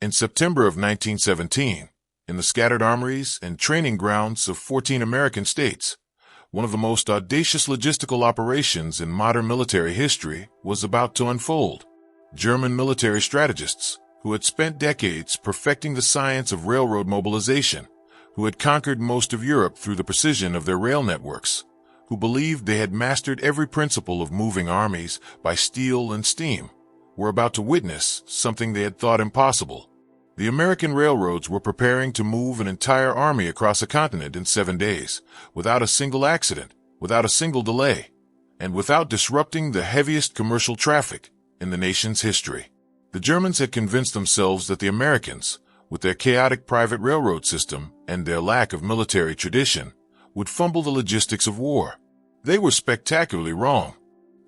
In September of 1917, in the scattered armories and training grounds of 14 American states, one of the most audacious logistical operations in modern military history was about to unfold. German military strategists, who had spent decades perfecting the science of railroad mobilization, who had conquered most of Europe through the precision of their rail networks, who believed they had mastered every principle of moving armies by steel and steam, were about to witness something they had thought impossible. The American railroads were preparing to move an entire army across a continent in 7 days, without a single accident, without a single delay, and without disrupting the heaviest commercial traffic in the nation's history. The Germans had convinced themselves that the Americans, with their chaotic private railroad system and their lack of military tradition, would fumble the logistics of war. They were spectacularly wrong.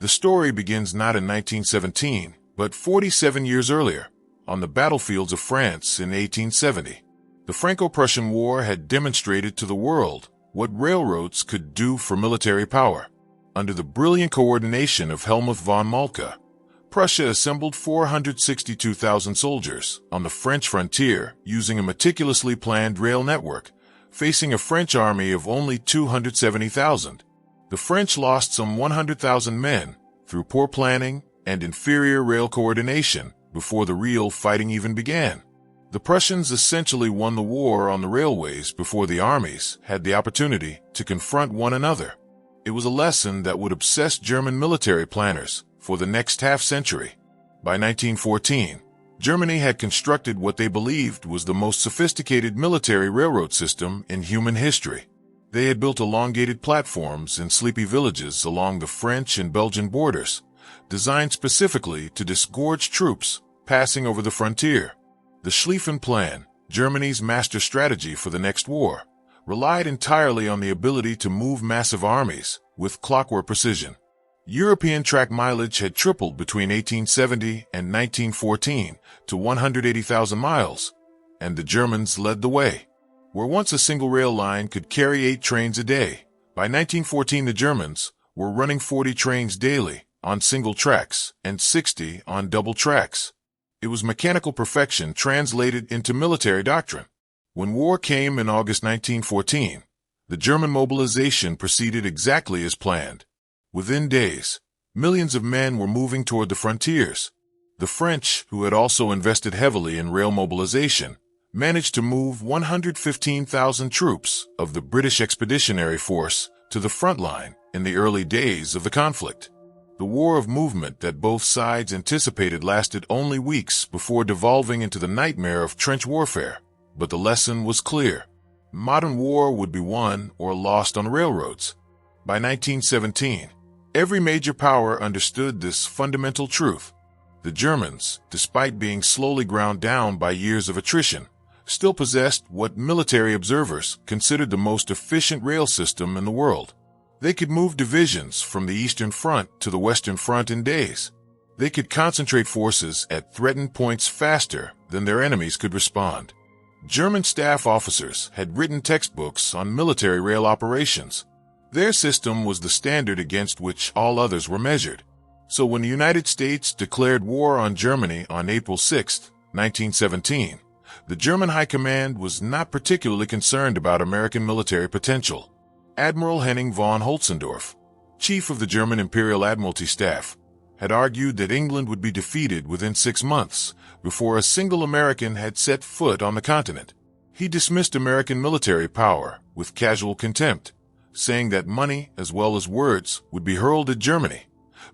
The story begins not in 1917, but 47 years earlier, on the battlefields of France in 1870. The Franco-Prussian War had demonstrated to the world what railroads could do for military power. Under the brilliant coordination of Helmuth von Moltke, Prussia assembled 462,000 soldiers on the French frontier using a meticulously planned rail network, facing a French army of only 270,000. The French lost some 100,000 men through poor planning and inferior rail coordination before the real fighting even began. The Prussians essentially won the war on the railways before the armies had the opportunity to confront one another. It was a lesson that would obsess German military planners for the next half-century. By 1914, Germany had constructed what they believed was the most sophisticated military railroad system in human history. They had built elongated platforms in sleepy villages along the French and Belgian borders, designed specifically to disgorge troops passing over the frontier. The Schlieffen Plan, Germany's master strategy for the next war, relied entirely on the ability to move massive armies with clockwork precision. European track mileage had tripled between 1870 and 1914 to 180,000 miles, and the Germans led the way. Where once a single rail line could carry 8 trains a day, by 1914 the Germans were running 40 trains daily on single tracks and 60 on double tracks. It was mechanical perfection translated into military doctrine. When war came in August 1914, the German mobilization proceeded exactly as planned. Within days, millions of men were moving toward the frontiers. The French, who had also invested heavily in rail mobilization, managed to move 115,000 troops of the British Expeditionary Force to the front line in the early days of the conflict. The war of movement that both sides anticipated lasted only weeks before devolving into the nightmare of trench warfare. But the lesson was clear. Modern war would be won or lost on railroads. By 1917, every major power understood this fundamental truth. The Germans, despite being slowly ground down by years of attrition, still possessed what military observers considered the most efficient rail system in the world. They could move divisions from the Eastern Front to the Western Front in days. They could concentrate forces at threatened points faster than their enemies could respond. German staff officers had written textbooks on military rail operations. Their system was the standard against which all others were measured. So when the United States declared war on Germany on April 6, 1917, the German High Command was not particularly concerned about American military potential. Admiral Henning von Holtzendorf, chief of the German Imperial Admiralty Staff, had argued that England would be defeated within 6 months before a single American had set foot on the continent. He dismissed American military power with casual contempt, saying that money as well as words would be hurled at Germany,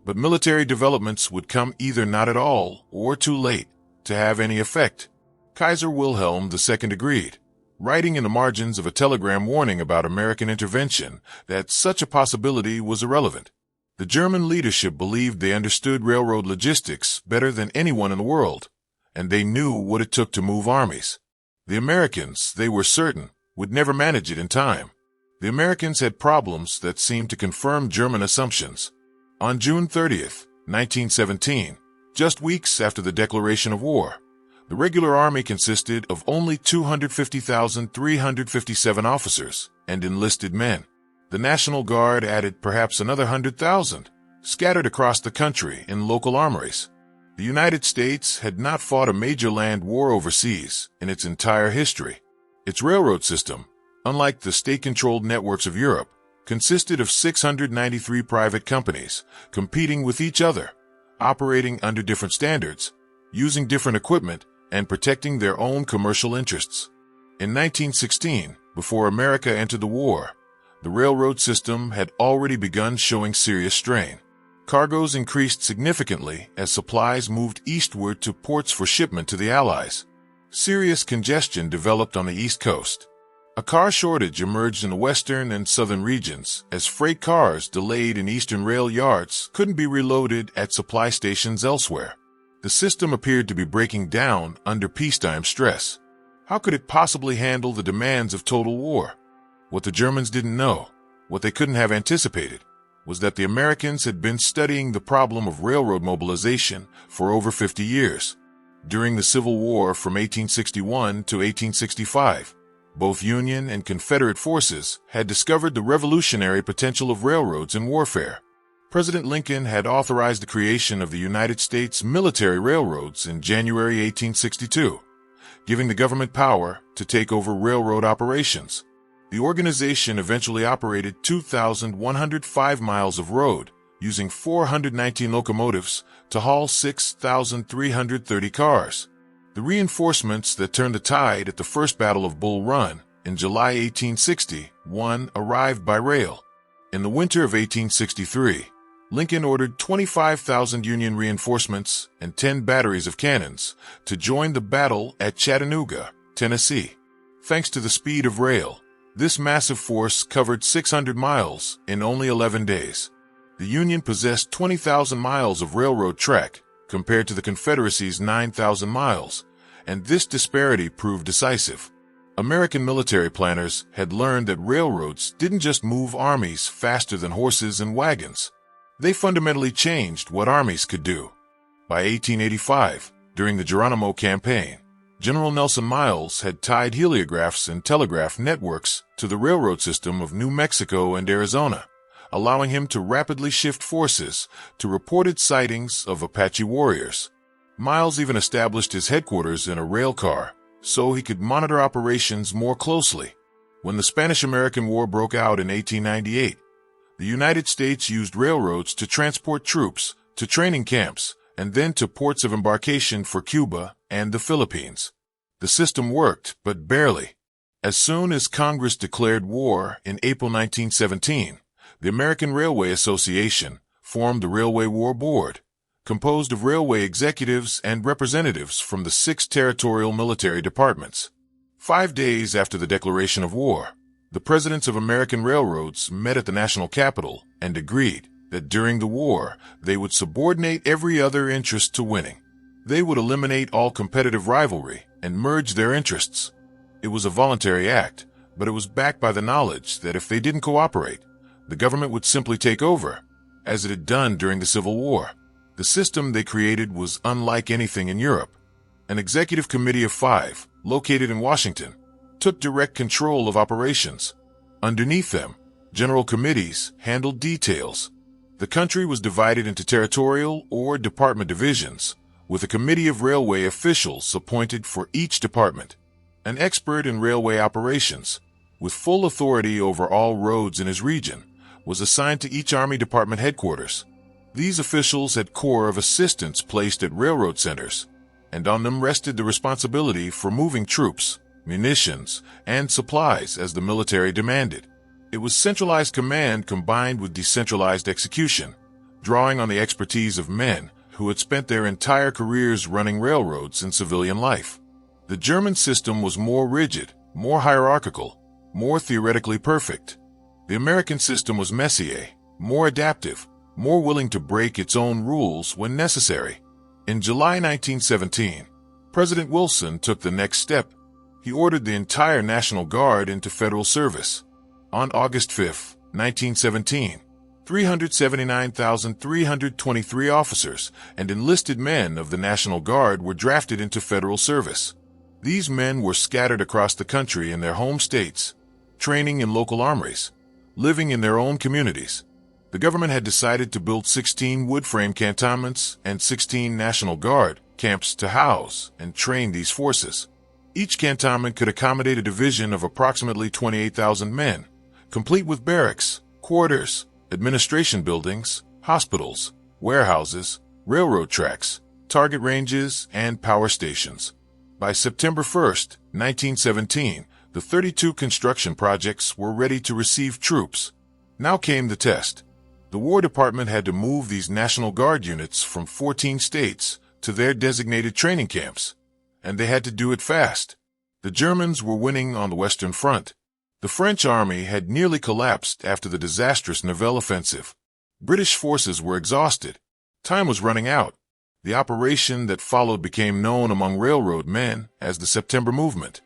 but military developments would come either not at all or too late to have any effect. Kaiser Wilhelm II agreed, writing in the margins of a telegram warning about American intervention that such a possibility was irrelevant. The German leadership believed they understood railroad logistics better than anyone in the world, and they knew what it took to move armies. The Americans, they were certain, would never manage it in time. The Americans had problems that seemed to confirm German assumptions. On June 30th, 1917, just weeks after the declaration of war, the regular army consisted of only 250,357 officers and enlisted men. The National Guard added perhaps another 100,000, scattered across the country in local armories. The United States had not fought a major land war overseas in its entire history. Its railroad system, unlike the state-controlled networks of Europe, consisted of 693 private companies competing with each other, operating under different standards, using different equipment, and protecting their own commercial interests. In 1916, before America entered the war, the railroad system had already begun showing serious strain. Cargoes increased significantly as supplies moved eastward to ports for shipment to the Allies. Serious congestion developed on the East Coast. A car shortage emerged in the western and southern regions as freight cars delayed in eastern rail yards couldn't be reloaded at supply stations elsewhere. The system appeared to be breaking down under peacetime stress. How could it possibly handle the demands of total war? What the Germans didn't know, what they couldn't have anticipated, was that the Americans had been studying the problem of railroad mobilization for over 50 years. During the Civil War from 1861 to 1865, both Union and Confederate forces had discovered the revolutionary potential of railroads in warfare. President Lincoln had authorized the creation of the United States military railroads in January 1862, giving the government power to take over railroad operations. The organization eventually operated 2,105 miles of road, using 419 locomotives to haul 6,330 cars. The reinforcements that turned the tide at the First Battle of Bull Run in July 1861 arrived by rail. In the winter of 1863, Lincoln ordered 25,000 Union reinforcements and 10 batteries of cannons to join the battle at Chattanooga, Tennessee. Thanks to the speed of rail, this massive force covered 600 miles in only 11 days. The Union possessed 20,000 miles of railroad track compared to the Confederacy's 9,000 miles, and this disparity proved decisive. American military planners had learned that railroads didn't just move armies faster than horses and wagons. They fundamentally changed what armies could do. By 1885, during the Geronimo Campaign, General Nelson Miles had tied heliographs and telegraph networks to the railroad system of New Mexico and Arizona, allowing him to rapidly shift forces to reported sightings of Apache warriors. Miles even established his headquarters in a rail car so he could monitor operations more closely. When the Spanish-American War broke out in 1898, the United States used railroads to transport troops to training camps and then to ports of embarkation for Cuba and the Philippines. The system worked, but barely. As soon as Congress declared war in April 1917, the American Railway Association formed the Railway War Board, composed of railway executives and representatives from the 6 territorial military departments. 5 days after the declaration of war, the presidents of American railroads met at the national capital and agreed that during the war they would subordinate every other interest to winning. They would eliminate all competitive rivalry and merge their interests. It was a voluntary act, but it was backed by the knowledge that if they didn't cooperate, the government would simply take over, as it had done during the Civil War. The system they created was unlike anything in Europe. An executive committee of 5, located in Washington, took direct control of operations. Underneath them, general committees handled details. The country was divided into territorial or department divisions, with a committee of railway officials appointed for each department. An expert in railway operations, with full authority over all roads in his region, was assigned to each Army Department headquarters. These officials had corps of assistants placed at railroad centers, and on them rested the responsibility for moving troops, munitions, and supplies as the military demanded. It was centralized command combined with decentralized execution, drawing on the expertise of men who had spent their entire careers running railroads in civilian life. The German system was more rigid, more hierarchical, more theoretically perfect. The American system was messier, more adaptive, more willing to break its own rules when necessary. In July 1917, President Wilson took the next step. He ordered the entire National Guard into federal service. On August 5, 1917, 379,323 officers and enlisted men of the National Guard were drafted into federal service. These men were scattered across the country in their home states, training in local armories, living in their own communities. The government had decided to build 16 wood frame cantonments and 16 National Guard camps to house and train these forces. Each cantonment could accommodate a division of approximately 28,000 men, complete with barracks, quarters, administration buildings, hospitals, warehouses, railroad tracks, target ranges, and power stations. By September 1, 1917, the 32 construction projects were ready to receive troops. Now came the test. The War Department had to move these National Guard units from 14 states to their designated training camps, and they had to do it fast. The Germans were winning on the Western Front. The French army had nearly collapsed after the disastrous Nivelle offensive. British forces were exhausted. Time was running out. The operation that followed became known among railroad men as the September Movement.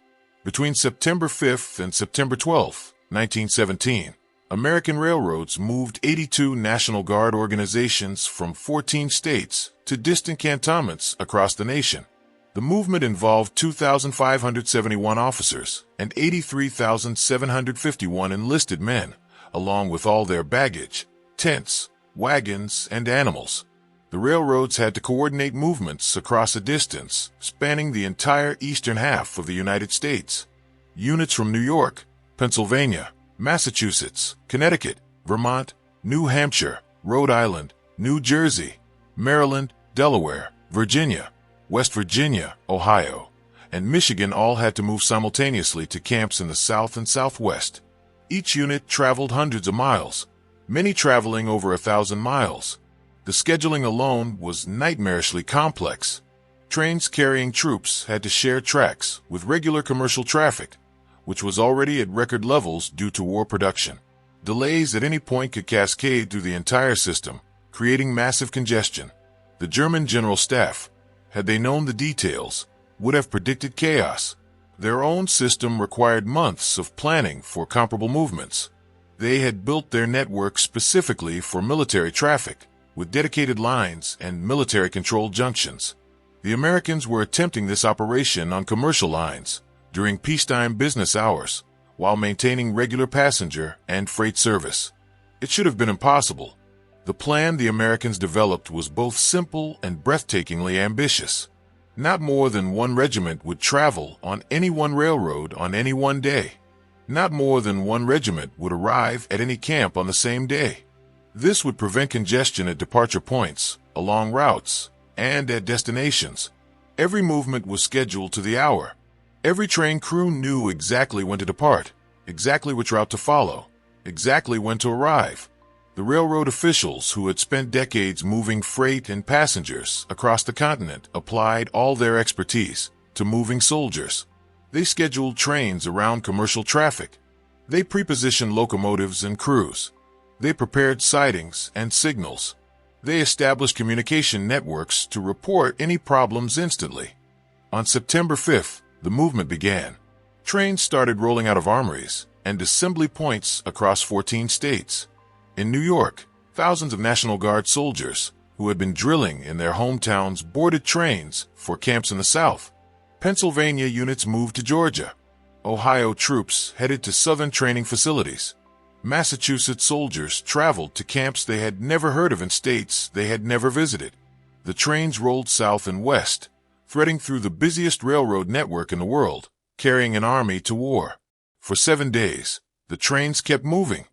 Between September 5th and September 12th, 1917, American railroads moved 82 National Guard organizations from 14 states to distant cantonments across the nation. The movement involved 2,571 officers and 83,751 enlisted men, along with all their baggage, tents, wagons, and animals. The railroads had to coordinate movements across a distance spanning the entire eastern half of the United States. Units from New York, Pennsylvania, Massachusetts, Connecticut, Vermont, New Hampshire, Rhode Island, New Jersey, Maryland, Delaware, Virginia, West Virginia, Ohio, and Michigan all had to move simultaneously to camps in the South and Southwest. Each unit traveled hundreds of miles, many traveling over 1,000 miles. The scheduling alone was nightmarishly complex. Trains carrying troops had to share tracks with regular commercial traffic, which was already at record levels due to war production. Delays at any point could cascade through the entire system, creating massive congestion. The German General Staff, had they known the details, would have predicted chaos. Their own system required months of planning for comparable movements. They had built their network specifically for military traffic, with dedicated lines and military-controlled junctions. The Americans were attempting this operation on commercial lines during peacetime business hours, while maintaining regular passenger and freight service. It should have been impossible. The plan the Americans developed was both simple and breathtakingly ambitious. Not more than one regiment would travel on any one railroad on any one day. Not more than one regiment would arrive at any camp on the same day. This would prevent congestion at departure points, along routes, and at destinations. Every movement was scheduled to the hour. Every train crew knew exactly when to depart, exactly which route to follow, exactly when to arrive. The railroad officials who had spent decades moving freight and passengers across the continent applied all their expertise to moving soldiers. They scheduled trains around commercial traffic. They prepositioned locomotives and crews. They prepared sidings and signals. They established communication networks to report any problems instantly. On September 5th, the movement began. Trains started rolling out of armories and assembly points across 14 states. In New York, thousands of National Guard soldiers who had been drilling in their hometowns boarded trains for camps in the South. Pennsylvania units moved to Georgia. Ohio troops headed to southern training facilities. Massachusetts soldiers traveled to camps they had never heard of in states they had never visited. The trains rolled south and west, threading through the busiest railroad network in the world, carrying an army to war. For 7 days, the trains kept moving,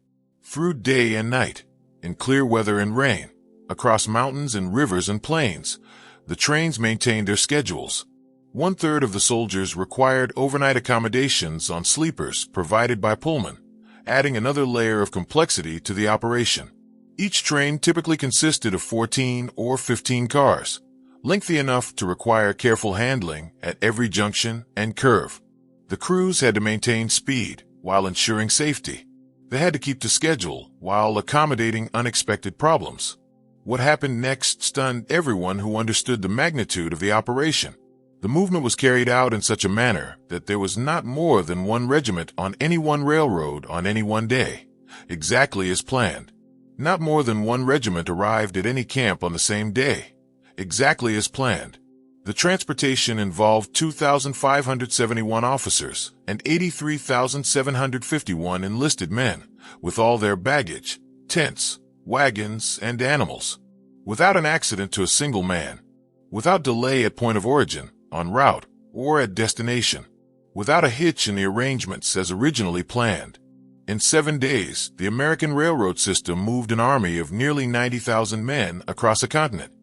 through day and night, in clear weather and rain, across mountains and rivers and plains. The trains maintained their schedules. 1/3 of the soldiers required overnight accommodations on sleepers provided by Pullman, adding another layer of complexity to the operation. Each train typically consisted of 14 or 15 cars, lengthy enough to require careful handling at every junction and curve. The crews had to maintain speed while ensuring safety. They had to keep to schedule while accommodating unexpected problems. What happened next stunned everyone who understood the magnitude of the operation. The movement was carried out in such a manner that there was not more than one regiment on any one railroad on any one day, exactly as planned. Not more than one regiment arrived at any camp on the same day, exactly as planned. The transportation involved 2,571 officers and 83,751 enlisted men, with all their baggage, tents, wagons, and animals. Without an accident to a single man. Without delay at point of origin, en route, or at destination. Without a hitch in the arrangements as originally planned. In 7 days, the American railroad system moved an army of nearly 90,000 men across a continent,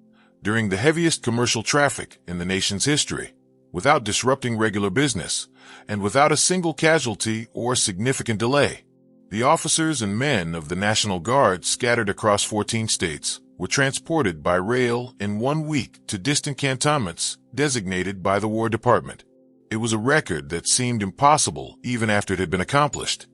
during the heaviest commercial traffic in the nation's history, without disrupting regular business, and without a single casualty or significant delay. The officers and men of the National Guard scattered across 14 states were transported by rail in 1 week to distant cantonments designated by the War Department. It was a record that seemed impossible even after it had been accomplished.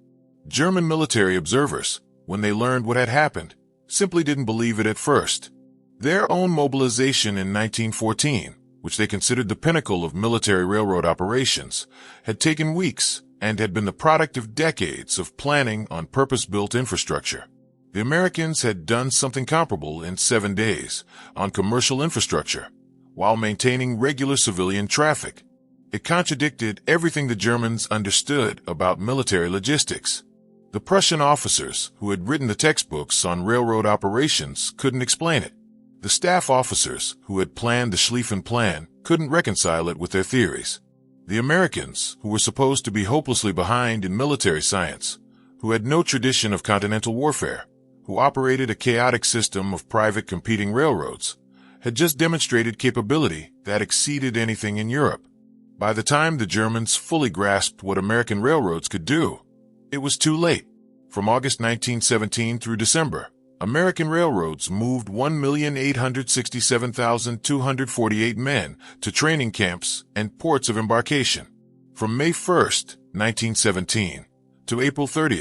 German military observers, when they learned what had happened, simply didn't believe it at first. Their own mobilization in 1914, which they considered the pinnacle of military railroad operations, had taken weeks and had been the product of decades of planning on purpose-built infrastructure. The Americans had done something comparable in 7 days on commercial infrastructure, while maintaining regular civilian traffic. It contradicted everything the Germans understood about military logistics. The Prussian officers who had written the textbooks on railroad operations couldn't explain it. The staff officers who had planned the Schlieffen Plan couldn't reconcile it with their theories. The Americans, who were supposed to be hopelessly behind in military science, who had no tradition of continental warfare, who operated a chaotic system of private competing railroads, had just demonstrated capability that exceeded anything in Europe. By the time the Germans fully grasped what American railroads could do, it was too late. From August 1917 through December, American railroads moved 1,867,248 men to training camps and ports of embarkation. From May 1, 1917, to April 30,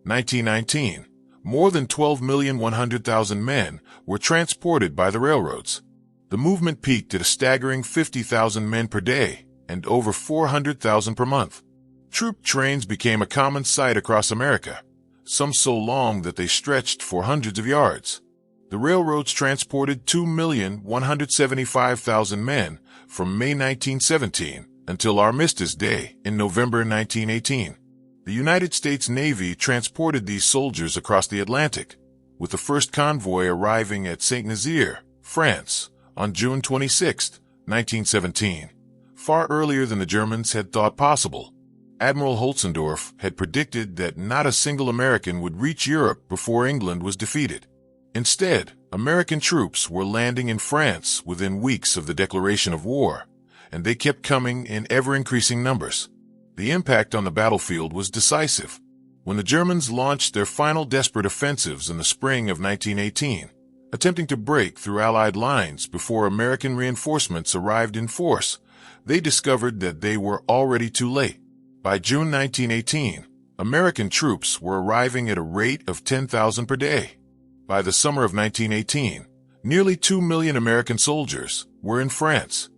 1919, more than 12,100,000 men were transported by the railroads. The movement peaked at a staggering 50,000 men per day and over 400,000 per month. Troop trains became a common sight across America, some so long that they stretched for hundreds of yards. The railroads transported 2,175,000 men from May 1917 until Armistice Day in November 1918. The United States Navy transported these soldiers across the Atlantic, with the first convoy arriving at Saint-Nazaire, France, on June 26, 1917, far earlier than the Germans had thought possible. Admiral Holzendorf had predicted that not a single American would reach Europe before England was defeated. Instead, American troops were landing in France within weeks of the declaration of war, and they kept coming in ever-increasing numbers. The impact on the battlefield was decisive. When the Germans launched their final desperate offensives in the spring of 1918, attempting to break through Allied lines before American reinforcements arrived in force, they discovered that they were already too late. By June 1918, American troops were arriving at a rate of 10,000 per day. By the summer of 1918, nearly 2 million American soldiers were in France.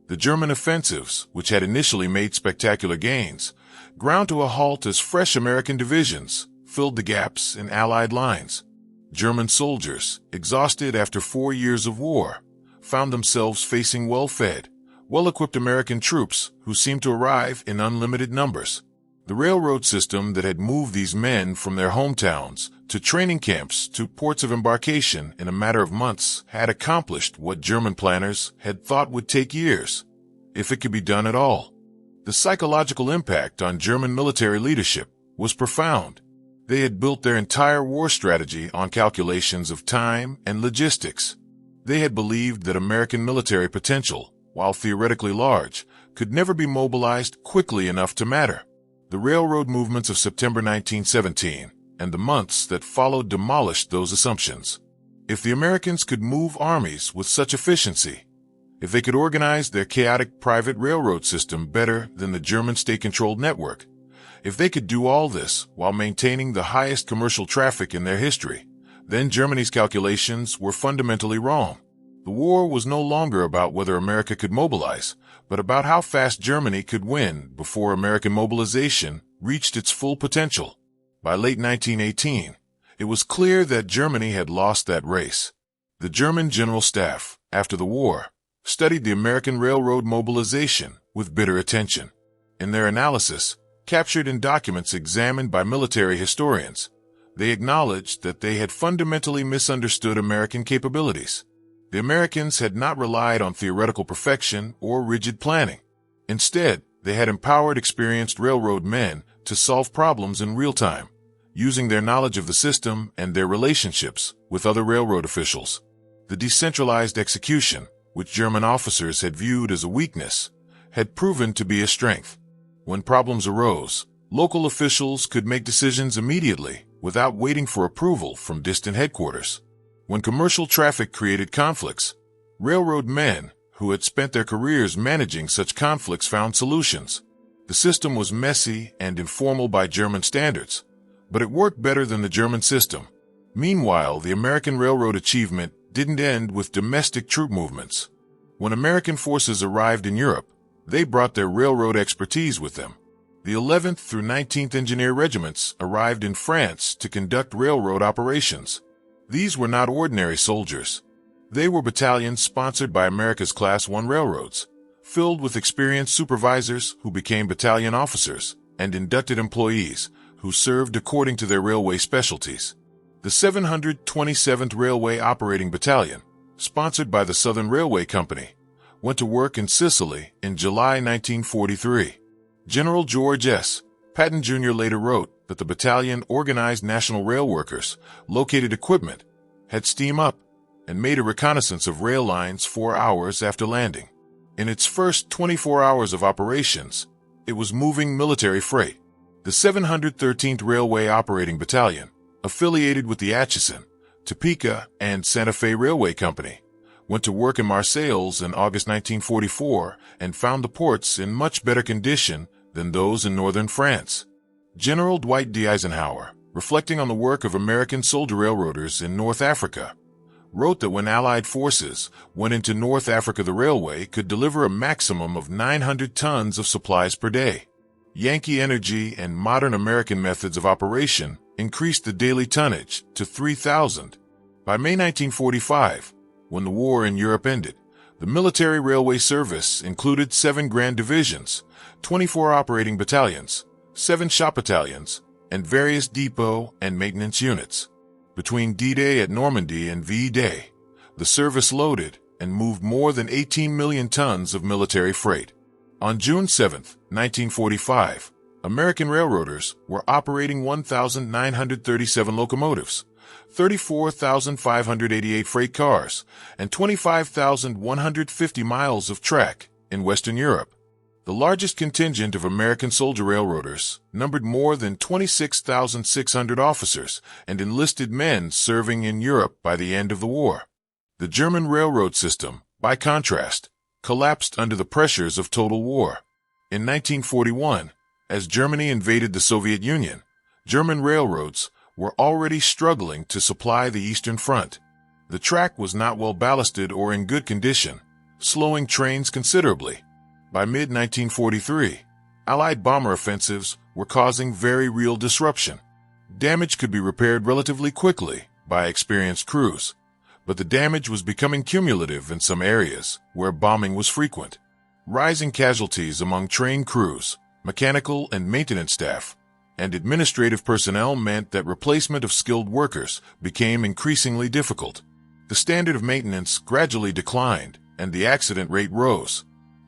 The German offensives, which had initially made spectacular gains, ground to a halt as fresh American divisions filled the gaps in Allied lines. German soldiers, exhausted after 4 years of war, found themselves facing well-fed, well-equipped American troops who seemed to arrive in unlimited numbers. The railroad system that had moved these men from their hometowns to training camps to ports of embarkation in a matter of months had accomplished what German planners had thought would take years, if it could be done at all. The psychological impact on German military leadership was profound. They had built their entire war strategy on calculations of time and logistics. They had believed that American military potential, while theoretically large, could never be mobilized quickly enough to matter. The railroad movements of September 1917 and the months that followed demolished those assumptions. If the Americans could move armies with such efficiency, if they could organize their chaotic private railroad system better than the German state-controlled network, if they could do all this while maintaining the highest commercial traffic in their history, then Germany's calculations were fundamentally wrong. The war was no longer about whether America could mobilize, but about how fast Germany could win before American mobilization reached its full potential. By late 1918, it was clear that Germany had lost that race. The German General Staff, after the war, studied the American railroad mobilization with bitter attention. In their analysis, captured in documents examined by military historians, They acknowledged that they had fundamentally misunderstood American capabilities. The Americans had not relied on theoretical perfection or rigid planning. Instead, they had empowered experienced railroad men to solve problems in real time, using their knowledge of the system and their relationships with other railroad officials. The decentralized execution, which German officers had viewed as a weakness, had proven to be a strength. When problems arose, local officials could make decisions immediately without waiting for approval from distant headquarters. When commercial traffic created conflicts, railroad men who had spent their careers managing such conflicts found solutions. The system was messy and informal by German standards, but it worked better than the German system. Meanwhile, the American railroad achievement didn't end with domestic troop movements. When American forces arrived in Europe, they brought their railroad expertise with them. The 11th through 19th Engineer Regiments arrived in France to conduct railroad operations. These were not ordinary soldiers. They were battalions sponsored by America's Class I railroads, filled with experienced supervisors who became battalion officers and inducted employees who served according to their railway specialties. The 727th Railway Operating Battalion, sponsored by the Southern Railway Company, went to work in Sicily in July 1943. General George S. Patton Jr. later wrote that the battalion organized national rail workers, located equipment, had steam up, and made a reconnaissance of rail lines 4 hours after landing. In its first 24 hours of operations, it was moving military freight. The 713th Railway Operating Battalion, affiliated with the Atchison, Topeka, and Santa Fe Railway Company, went to work in Marseilles in August 1944 and found the ports in much better condition than those in northern France. General Dwight D. Eisenhower, reflecting on the work of American soldier railroaders in North Africa, wrote that when Allied forces went into North Africa, the railway could deliver a maximum of 900 tons of supplies per day. Yankee energy and modern American methods of operation increased the daily tonnage to 3,000. By May 1945, when the war in Europe ended, the military railway service included 7 grand divisions, 24 operating battalions, 7 shop battalions, and various depot and maintenance units. Between D-Day at Normandy and V-Day, the service loaded and moved more than 18 million tons of military freight. On June 7, 1945, American railroaders were operating 1,937 locomotives, 34,588 freight cars, and 25,150 miles of track in Western Europe. The largest contingent of American soldier railroaders numbered more than 26,600 officers and enlisted men serving in Europe by the end of the war. The German railroad system, by contrast, collapsed under the pressures of total war. In 1941, as Germany invaded the Soviet Union, German railroads were already struggling to supply the Eastern Front. The track was not well ballasted or in good condition, slowing trains considerably. By mid-1943, Allied bomber offensives were causing very real disruption. Damage could be repaired relatively quickly by experienced crews, but the damage was becoming cumulative in some areas where bombing was frequent. Rising casualties among train crews, mechanical and maintenance staff, and administrative personnel meant that replacement of skilled workers became increasingly difficult. The standard of maintenance gradually declined, and the accident rate rose.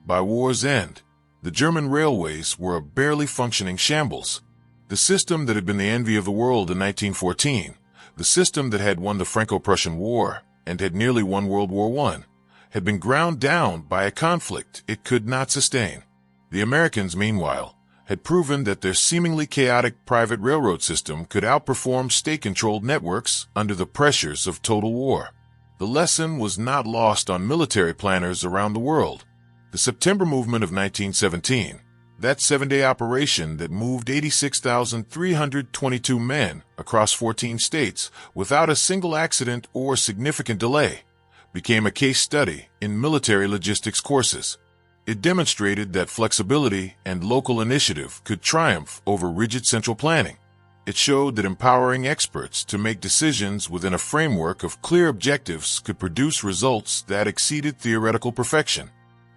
By war's end, the German railways were a barely functioning shambles. The system that had been the envy of the world in 1914, the system that had won the Franco-Prussian War and had nearly won World War I, had been ground down by a conflict it could not sustain. The Americans, meanwhile, had proven that their seemingly chaotic private railroad system could outperform state-controlled networks under the pressures of total war. The lesson was not lost on military planners around the world. The September movement of 1917, that 7-day operation that moved 86,322 men across 14 states without a single accident or significant delay, became a case study in military logistics courses. It demonstrated that flexibility and local initiative could triumph over rigid central planning. It showed that empowering experts to make decisions within a framework of clear objectives could produce results that exceeded theoretical perfection.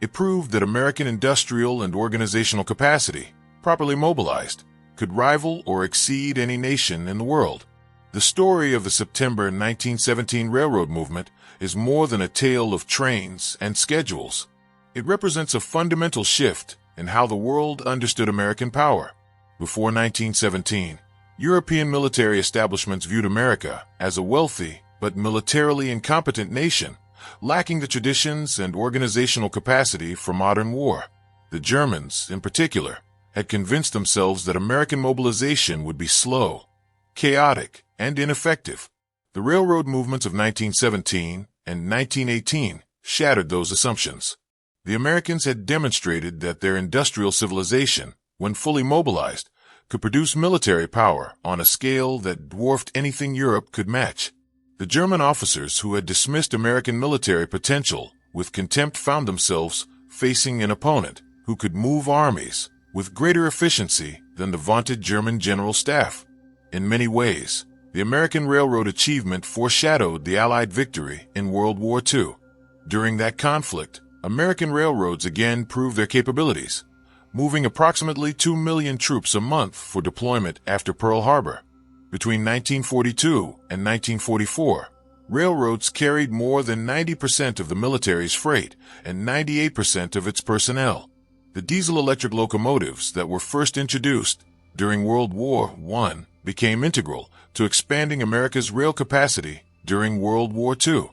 It proved that American industrial and organizational capacity, properly mobilized, could rival or exceed any nation in the world. The story of the September 1917 railroad movement is more than a tale of trains and schedules. It represents a fundamental shift in how the world understood American power. Before 1917, European military establishments viewed America as a wealthy but militarily incompetent nation, lacking the traditions and organizational capacity for modern war. The Germans, in particular, had convinced themselves that American mobilization would be slow, chaotic, and ineffective. The railroad movements of 1917 and 1918 shattered those assumptions. The Americans had demonstrated that their industrial civilization, when fully mobilized, could produce military power on a scale that dwarfed anything Europe could match. The German officers who had dismissed American military potential with contempt found themselves facing an opponent who could move armies with greater efficiency than the vaunted German general staff. In many ways, the American railroad achievement foreshadowed the Allied victory in World War II. During that conflict, American railroads again proved their capabilities, moving approximately 2 million troops a month for deployment after Pearl Harbor. Between 1942 and 1944, railroads carried more than 90% of the military's freight and 98% of its personnel. The diesel-electric locomotives that were first introduced during World War I became integral to expanding America's rail capacity during World War II.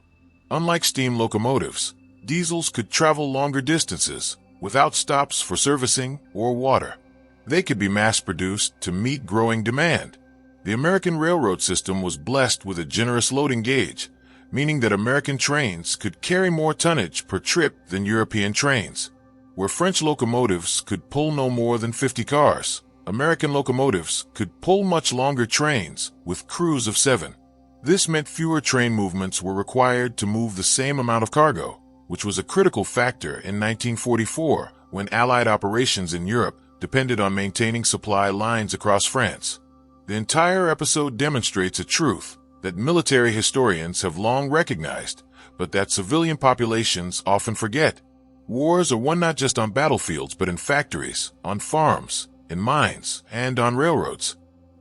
Unlike steam locomotives, diesels could travel longer distances without stops for servicing or water. They could be mass-produced to meet growing demand. The American railroad system was blessed with a generous loading gauge, meaning that American trains could carry more tonnage per trip than European trains. Where French locomotives could pull no more than 50 cars, American locomotives could pull much longer trains with crews of 7. This meant fewer train movements were required to move the same amount of cargo, which was a critical factor in 1944 when Allied operations in Europe depended on maintaining supply lines across France. The entire episode demonstrates a truth that military historians have long recognized, but that civilian populations often forget. Wars are won not just on battlefields, but in factories, on farms, in mines, and on railroads.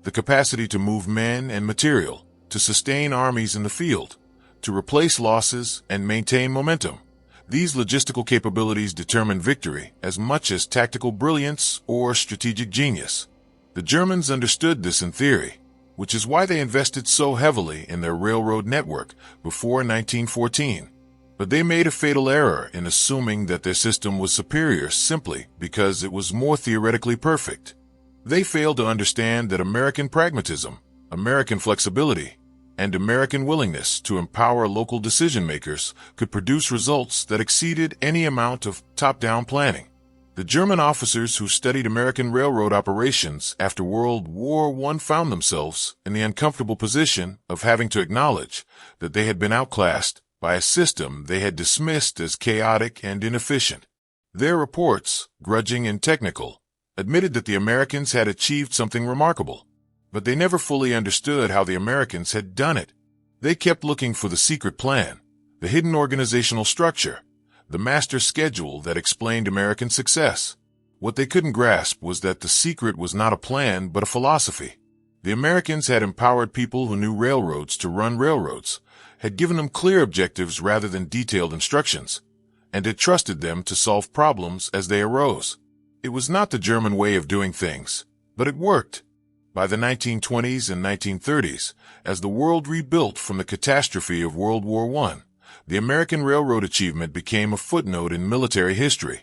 The capacity to move men and material, to sustain armies in the field, to replace losses and maintain momentum. These logistical capabilities determine victory as much as tactical brilliance or strategic genius. The Germans understood this in theory, which is why they invested so heavily in their railroad network before 1914. But they made a fatal error in assuming that their system was superior simply because it was more theoretically perfect. They failed to understand that American pragmatism, American flexibility, and American willingness to empower local decision-makers could produce results that exceeded any amount of top-down planning. The German officers who studied American railroad operations after World War I found themselves in the uncomfortable position of having to acknowledge that they had been outclassed by a system they had dismissed as chaotic and inefficient. Their reports, grudging and technical, admitted that the Americans had achieved something remarkable, but they never fully understood how the Americans had done it. They kept looking for the secret plan, the hidden organizational structure, the master schedule that explained American success. What they couldn't grasp was that the secret was not a plan but a philosophy. The Americans had empowered people who knew railroads to run railroads, had given them clear objectives rather than detailed instructions, and had trusted them to solve problems as they arose. It was not the German way of doing things, but it worked. By the 1920s and 1930s, as the world rebuilt from the catastrophe of World War I, the American railroad achievement became a footnote in military history,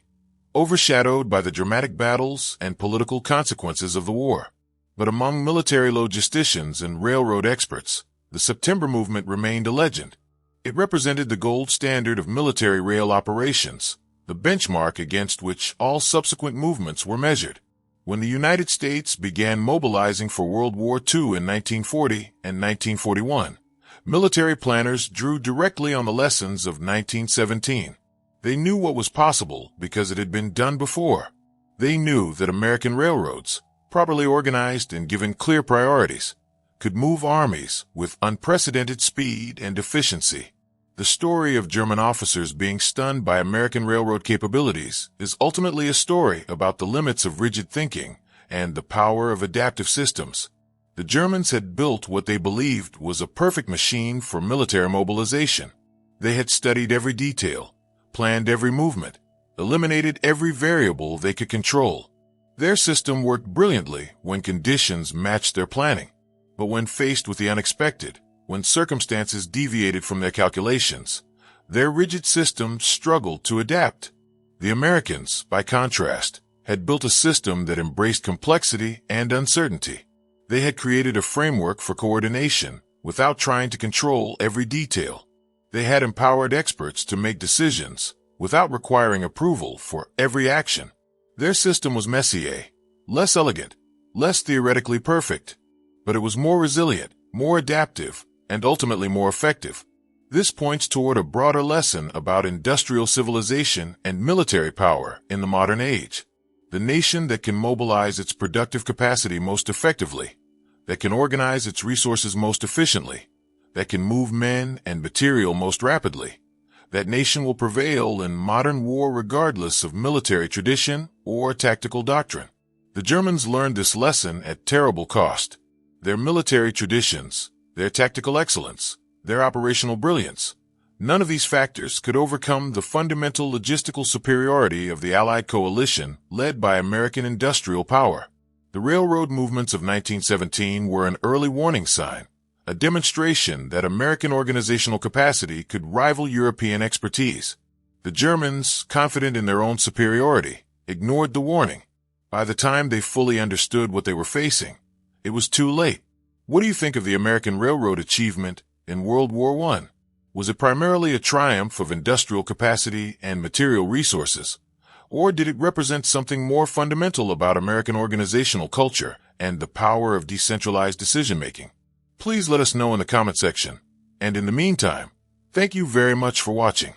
overshadowed by the dramatic battles and political consequences of the war. But among military logisticians and railroad experts, the September movement remained a legend. It represented the gold standard of military rail operations, the benchmark against which all subsequent movements were measured. When the United States began mobilizing for World War II in 1940 and 1941, military planners drew directly on the lessons of 1917. They knew what was possible because it had been done before. They knew that American railroads, properly organized and given clear priorities, could move armies with unprecedented speed and efficiency. The story of German officers being stunned by American railroad capabilities is ultimately a story about the limits of rigid thinking and the power of adaptive systems. The Germans had built what they believed was a perfect machine for military mobilization. They had studied every detail, planned every movement, eliminated every variable they could control. Their system worked brilliantly when conditions matched their planning. But when faced with the unexpected, when circumstances deviated from their calculations, their rigid system struggled to adapt. The Americans, by contrast, had built a system that embraced complexity and uncertainty. They had created a framework for coordination without trying to control every detail. They had empowered experts to make decisions without requiring approval for every action. Their system was messier, less elegant, less theoretically perfect, but it was more resilient, more adaptive, and ultimately more effective. This points toward a broader lesson about industrial civilization and military power in the modern age. The nation that can mobilize its productive capacity most effectively, that can organize its resources most efficiently, that can move men and material most rapidly, that nation will prevail in modern war regardless of military tradition or tactical doctrine. The Germans learned this lesson at terrible cost. Their military traditions, their tactical excellence, their operational brilliance, none of these factors could overcome the fundamental logistical superiority of the Allied coalition led by American industrial power. The railroad movements of 1917 were an early warning sign, a demonstration that American organizational capacity could rival European expertise. The Germans, confident in their own superiority, ignored the warning. By the time they fully understood what they were facing, it was too late. What do you think of the American railroad achievement in World War I? Was it primarily a triumph of industrial capacity and material resources, or did it represent something more fundamental about American organizational culture and the power of decentralized decision-making? Please let us know in the comment section. And in the meantime, thank you very much for watching.